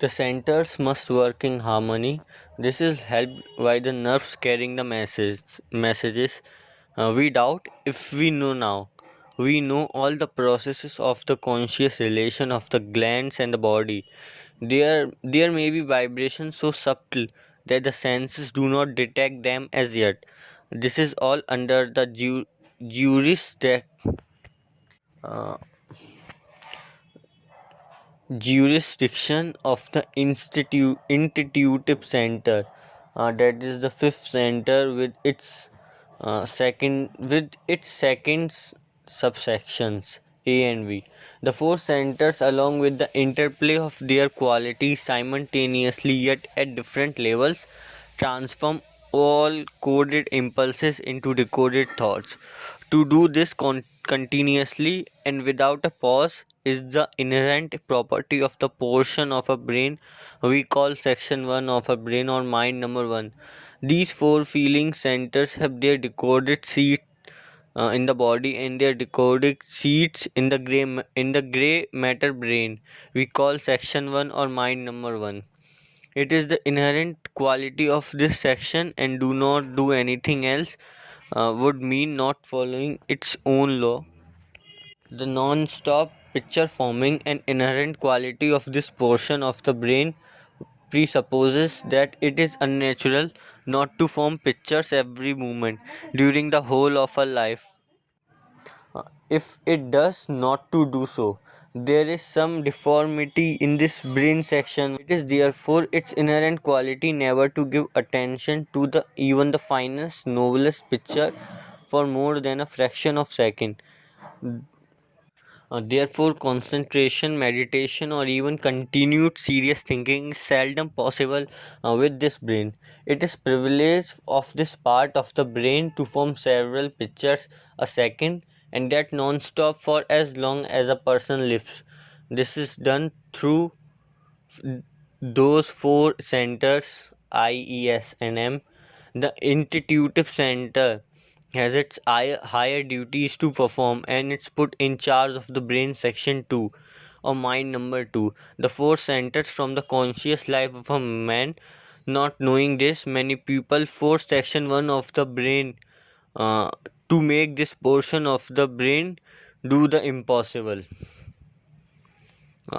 The centers must work in harmony. This is helped by the nerves carrying the messages. We doubt if we know now. We know all the processes of the conscious relation of the glands and the body. There may be vibrations so subtle that the senses do not detect them as yet. This is all under the jurisdiction uh, jurisdiction of the intuitive center, that is the fifth center with its second subsections A and B. The four centers, along with the interplay of their qualities simultaneously yet at different levels, transform all coded impulses into decoded thoughts. To do this continuously and without a pause is the inherent property of the portion of a brain we call section 1 of a brain or mind number 1. These four feeling centers have their decoded seat in the body and their decoded seats in the gray matter brain we call section 1 or mind number 1. It is the inherent quality of this section, and do not do anything else would mean not following its own law. The non-stop picture forming and inherent quality of this portion of the brain presupposes that it is unnatural not to form pictures every moment during the whole of a life. If it does not to do so, there is some deformity in this brain section. It is therefore its inherent quality never to give attention to the even the finest, noblest picture for more than a fraction of second. Therefore, concentration, meditation, or even continued serious thinking is seldom possible with this brain. It is privilege of this part of the brain to form several pictures a second, and that non-stop for as long as a person lives. This is done through those four centers, I, E, S, and M. The intuitive center has its higher duties to perform, and it's put in charge of the brain section 2 or mind number 2, the four centers from the conscious life of a man. Not knowing this, many people force section 1 of the brain uh, to make this portion of the brain do the impossible.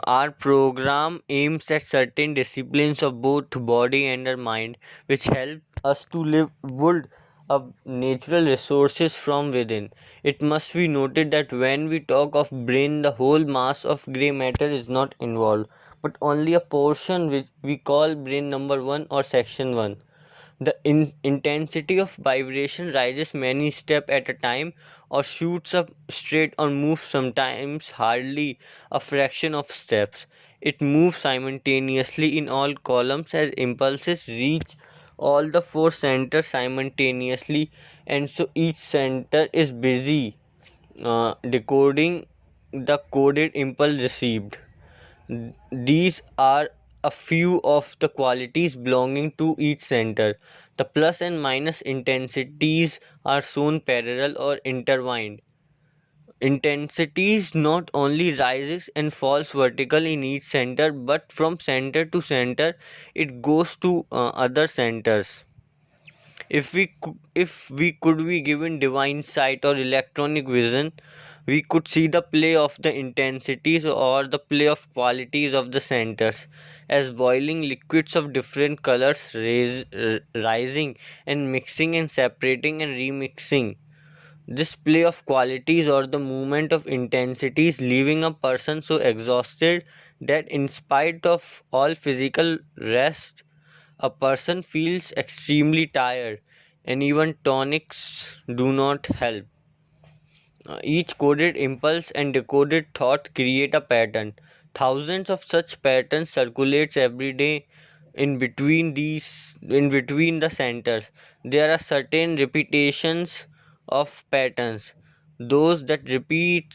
Our program aims at certain disciplines of both body and our mind, which help us to live world of natural resources from within. It must be noted that when we talk of brain, the whole mass of grey matter is not involved, but only a portion which we call brain number 1 or section 1. The intensity of vibration rises many steps at a time, or shoots up straight, or moves sometimes hardly a fraction of steps. It moves simultaneously in all columns as impulses reach all the four centers simultaneously, and so each center is busy decoding the coded impulse received. These are a few of the qualities belonging to each center. The plus and minus intensities are shown parallel or intertwined. Intensities not only rises and falls vertical in each center, but from center to center it goes to other centers. If we could be given divine sight or electronic vision, we could see the play of the intensities or the play of qualities of the centers as boiling liquids of different colors rising and mixing and separating and remixing. This play of qualities or the movement of intensities leaving a person so exhausted that in spite of all physical rest a person feels extremely tired, and even tonics do not help. Each coded impulse and decoded thought create a pattern. Thousands of such patterns circulates every day in between the centers. There are certain repetitions of patterns. Those that repeat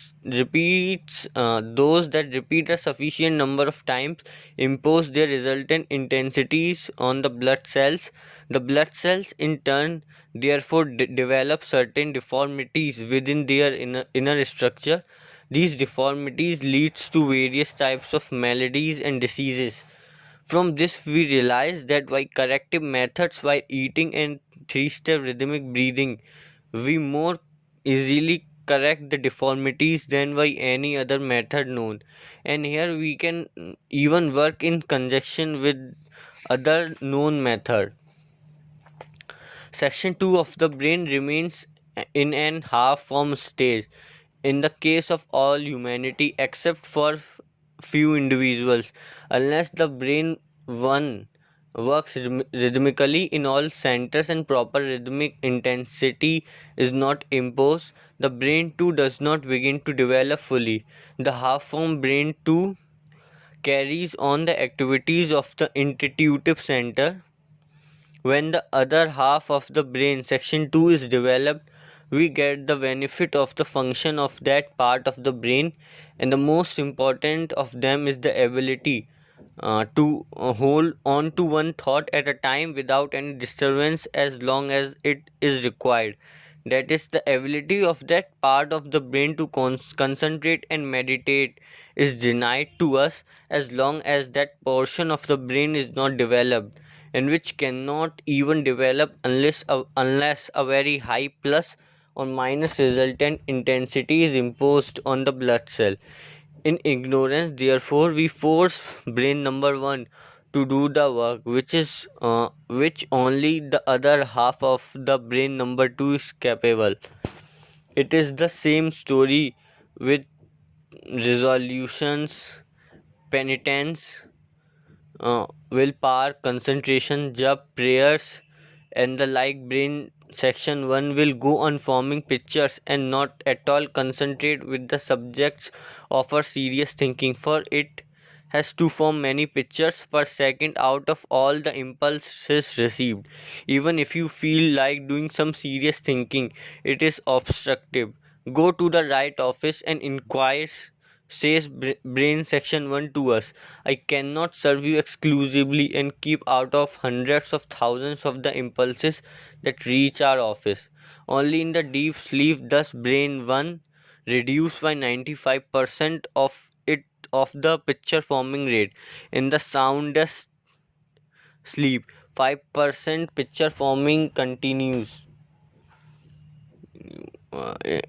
a sufficient number of times impose their resultant intensities on the blood cells. The blood cells in turn therefore develop certain deformities within their inner structure. These deformities leads to various types of maladies and diseases. From this, we realize that by corrective methods, by eating and three-step rhythmic breathing, we more easily correct the deformities than by any other method known. And here we can even work in conjunction with other known method. Section 2 of the brain remains in an half form stage in the case of all humanity except for few individuals, unless the brain 1 works rhythmically in all centers and proper rhythmic intensity is not imposed, the brain 2 does not begin to develop fully. The half form brain 2 carries on the activities of the intuitive center. When the other half of the brain, section 2, is developed, we get the benefit of the function of that part of the brain, and the most important of them is the ability to hold on to one thought at a time without any disturbance as long as it is required. That is, the ability of that part of the brain to concentrate and meditate is denied to us as long as that portion of the brain is not developed, and which cannot even develop unless a very high plus or minus resultant intensity is imposed on the blood cell. In ignorance, therefore, we force brain number 1 to do the work which only the other half of the brain number 2 is capable. It is the same story with resolutions, penitence, willpower, concentration, jap, prayers, and the like. Brain section 1 will go on forming pictures and not at all concentrate with the subjects of our serious thinking, for it has to form many pictures per second out of all the impulses received. Even if you feel like doing some serious thinking, it is obstructive. Go to the right office and inquire, says brain section 1 to us. I cannot serve you exclusively and keep out of hundreds of thousands of the impulses that reach our office. Only in the deep sleep thus brain 1 reduced by 95% of the picture forming rate. In the soundest sleep, 5% picture forming continues.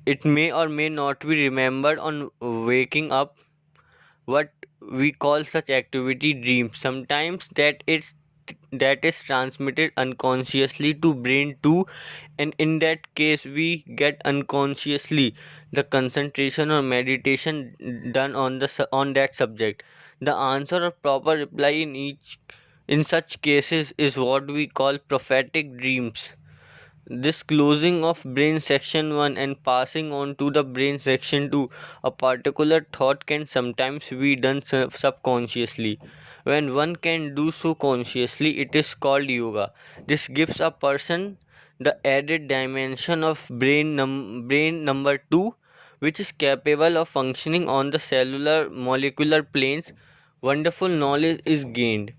It may or may not be remembered on waking up. What we call such activity dream. Sometimes that is transmitted unconsciously to brain 2, and in that case we get unconsciously the concentration or meditation done on that subject. The answer or proper reply in such cases is what we call prophetic dreams. This closing of brain section 1 and passing on to the brain section 2, a particular thought can sometimes be done subconsciously. When one can do so consciously, it is called yoga. This gives a person the added dimension of brain number 2, which is capable of functioning on the cellular molecular planes. Wonderful knowledge is gained,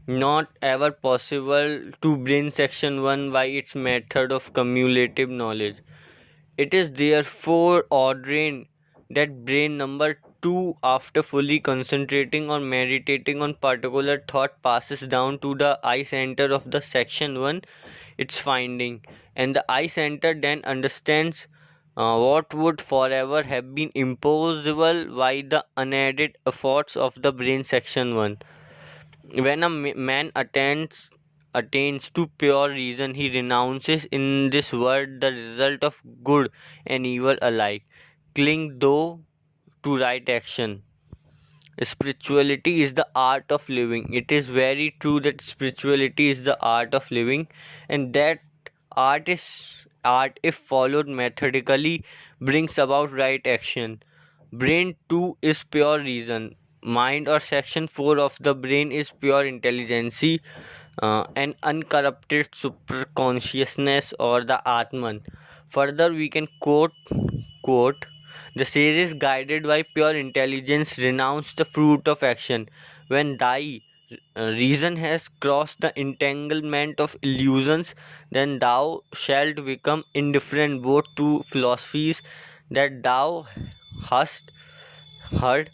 not ever possible to brain section 1 by its method of cumulative knowledge. It is therefore ordained that brain number 2, after fully concentrating or meditating on particular thought, passes down to the eye center of the section 1 its finding, and the eye center then understands what would forever have been impossible by the unaided efforts of the brain section 1. When a man attains to pure reason, he renounces in this world the result of good and evil alike. Cling though to right action. Spirituality is the art of living. It is very true that spirituality is the art of living, and that art, if followed methodically, brings about right action. Brain 2 is pure reason. Mind or section 4 of the brain is pure intelligence, and uncorrupted superconsciousness or the Atman. Further, we can quote the sages guided by pure intelligence renounce the fruit of action. When thy reason has crossed the entanglement of illusions, then thou shalt become indifferent both to philosophies that thou hast heard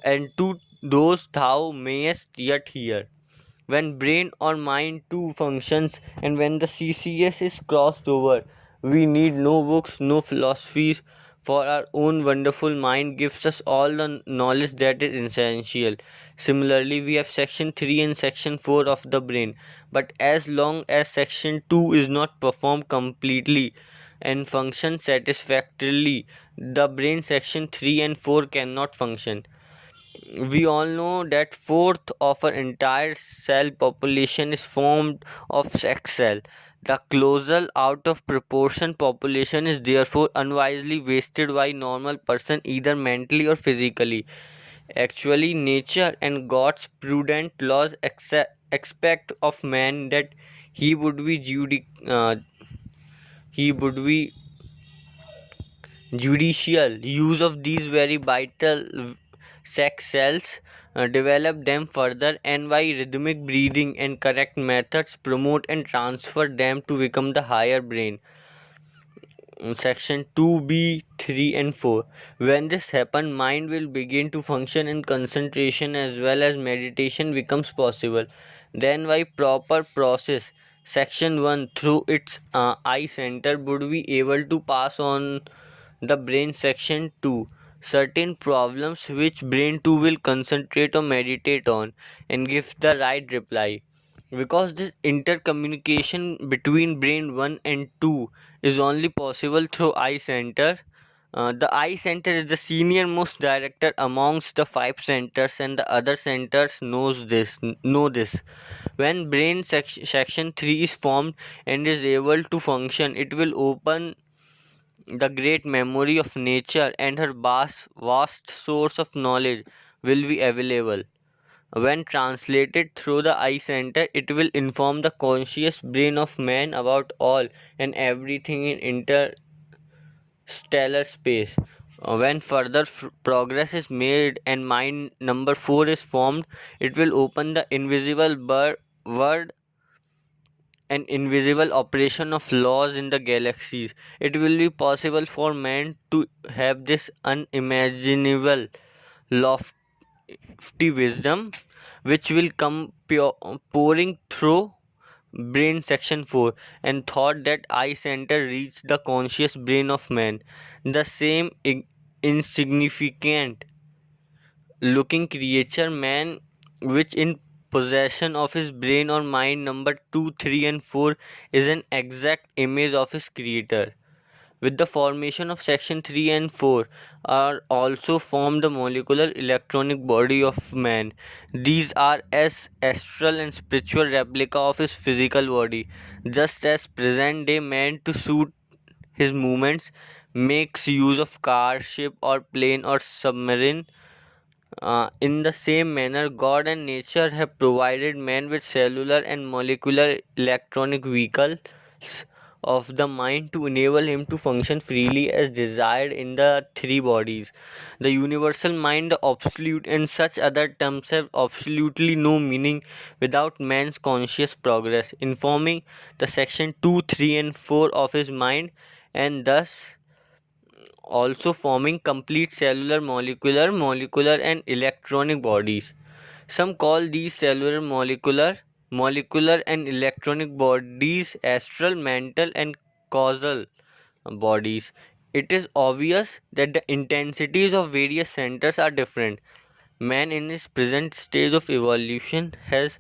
and to those thou mayest yet hear. when brain or mind two functions and when the CCS is crossed over. We need no books, no philosophies, for our own wonderful mind gives us all the knowledge that is essential. Similarly, we have section 3 and section 4 of the brain, but as long as section 2 is not performed completely and function satisfactorily, the brain section 3 and 4 cannot function. We all know that fourth of our entire cell population is formed of sex cell. The colossal out of proportion population is therefore unwisely wasted by normal person either mentally or physically. Actually, nature and God's prudent laws expect of man that he would be he would be judicial use of these very vital sex cells, develop them further, and by rhythmic breathing and correct methods promote and transfer them to become the higher brain. Section 2b 3 and 4. When this happens, mind will begin to function and concentration as well as meditation becomes possible. Then by proper process, section 1 through its eye center would be able to pass on the brain section 2 certain problems which brain 2 will concentrate or meditate on and give the right reply. Because this intercommunication between brain 1 and 2 is only possible through eye center. The eye center is the senior most director amongst the five centers, and the other centers know this. When brain section 3 is formed and is able to function, it will open the great memory of nature, and her vast source of knowledge will be available. When translated through the eye center, it will inform the conscious brain of man about all and everything in interstellar space. When further progress is made and mind number 4 is formed, it will open the invisible world and invisible operation of laws in the galaxies. It will be possible for man to have this unimaginable lofty wisdom which will come pouring through brain section 4 and thought that eye center reach the conscious brain of man. The same insignificant looking creature man which in possession of his brain or mind number 2 3 and 4 is an exact image of his creator. With the formation of section 3 and 4 are also formed the molecular electronic body of man. These are as astral and spiritual replica of his physical body, just as present day man to suit his movements makes use of car, ship or plane or submarine. In the same manner, God and nature have provided man with cellular and molecular electronic vehicles of the mind to enable him to function freely as desired in the three bodies. The universal mind, the absolute, and such other terms have absolutely no meaning without man's conscious progress, informing the section 2, 3, and 4 of his mind, and thus also forming complete cellular, molecular and electronic bodies. Some call these cellular, molecular and electronic bodies astral, mental and causal bodies. It is obvious that the intensities of various centers are different. Man in his present stage of evolution has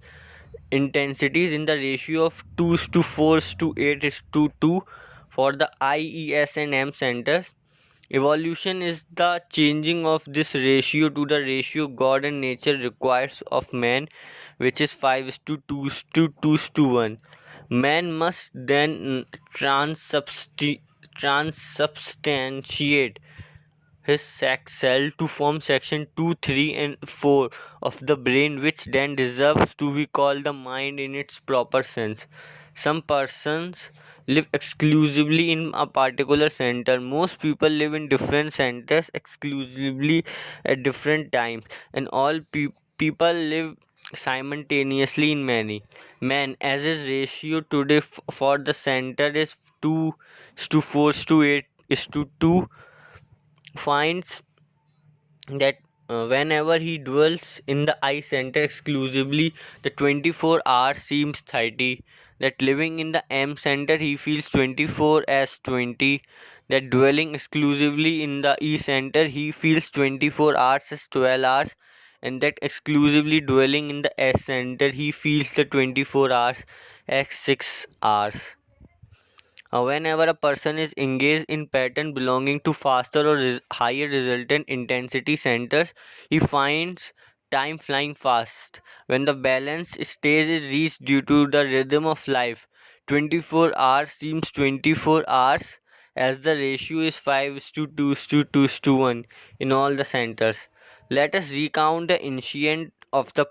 intensities in the ratio of 2 is to 4 is to 8 is to 2 for the I, E, S and M centers. Evolution is the changing of this ratio to the ratio God and nature requires of man, which is 5 is to 2 is to 2 is to 1. Man must then transubstantiate his sex cell to form section 2, 3 and 4 of the brain, which then deserves to be called the mind in its proper sense. Some persons live exclusively in a particular center. Most people live in different centers exclusively at different times, and all people live simultaneously in many. Man, as his ratio today for the center is 2 is to 4 is to 8 is to 2, finds that Whenever he dwells in the I center exclusively, the 24 hours seems 30. That living in the M center, he feels 24 as 20. That dwelling exclusively in the E center, he feels 24 hours as 12 hours. And that exclusively dwelling in the S center, he feels the 24 hours as 6 hours. Whenever a person is engaged in pattern belonging to faster or higher resultant intensity centers, he finds time flying fast. When the balance stage is reached due to the rhythm of life, 24 hours seems 24 hours as the ratio is 5 is to 2 is to 2 is to 1 in all the centers. Let us recount the incident of the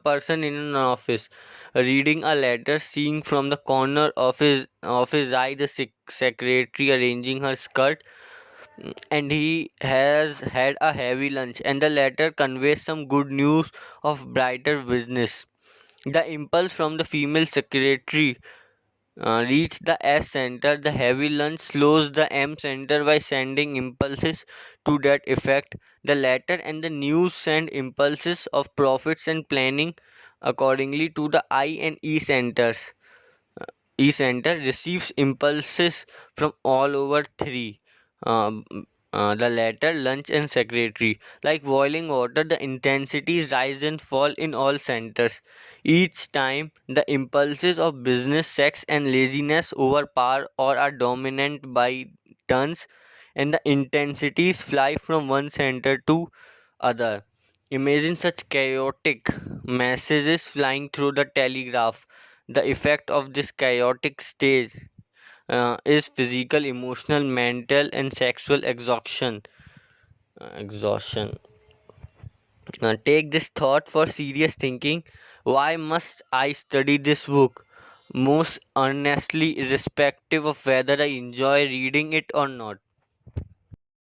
person in an office reading a letter, seeing from the corner of his eye the secretary arranging her skirt, and he has had a heavy lunch, and the letter conveys some good news of brighter business. The impulse from the female secretary reach the S center. The heavy lunch slows the M center by sending impulses to that effect. The latter and the news send impulses of profits and planning accordingly to the I and E centers. E-center receives impulses from all over three. Um, the latter, lunch and secretary. Like boiling water, the intensities rise and fall in all centers. Each time, the impulses of business, sex, and laziness overpower or are dominant by turns, and the intensities fly from one center to other. Imagine such chaotic messages flying through the telegraph. The effect of this chaotic stage is physical, emotional, mental, and sexual exhaustion. Exhaustion. Take this thought for serious thinking. Why must I study this book? Most earnestly, irrespective of whether I enjoy reading it or not.